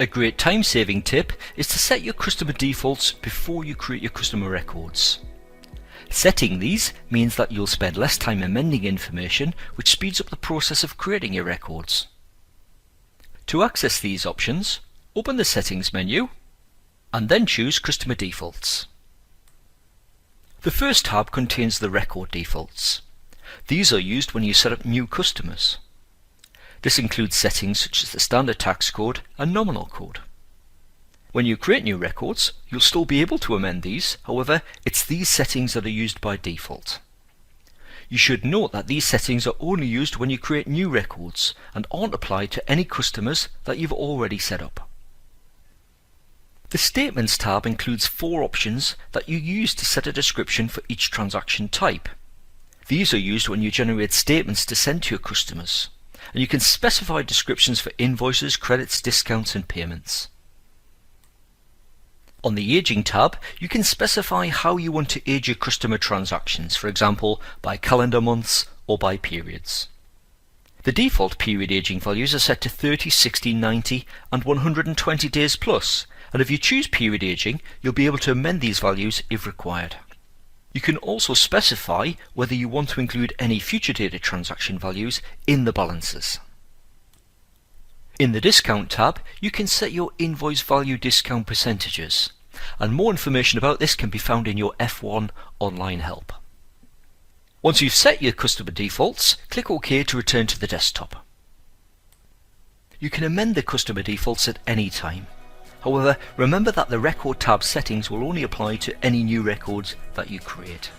A great time-saving tip is to set your customer defaults before you create your customer records. Setting these means that you'll spend less time amending information, which speeds up the process of creating your records. To access these options, open the Settings menu and then choose Customer Defaults. The first tab contains the record defaults. These are used when you set up new customers. This includes settings such as the standard tax code and nominal code. When you create new records, you'll still be able to amend these, however, it's these settings that are used by default. You should note that these settings are only used when you create new records and aren't applied to any customers that you've already set up. The Statements tab includes 4 options that you use to set a description for each transaction type. These are used when you generate statements to send to your customers, and you can specify descriptions for invoices, credits, discounts and payments. On the Aging tab, you can specify how you want to age your customer transactions, for example by calendar months or by periods. The default period aging values are set to 30, 60, 90 and 120 days plus, and if you choose period aging, you'll be able to amend these values if required. You can also specify whether you want to include any future dated transaction values in the balances. In the Discount tab, you can set your invoice value discount percentages, and more information about this can be found in your F1 online help. Once you've set your customer defaults, click OK to return to the desktop. You can amend the customer defaults at any time. However, remember that the Record tab settings will only apply to any new records that you create.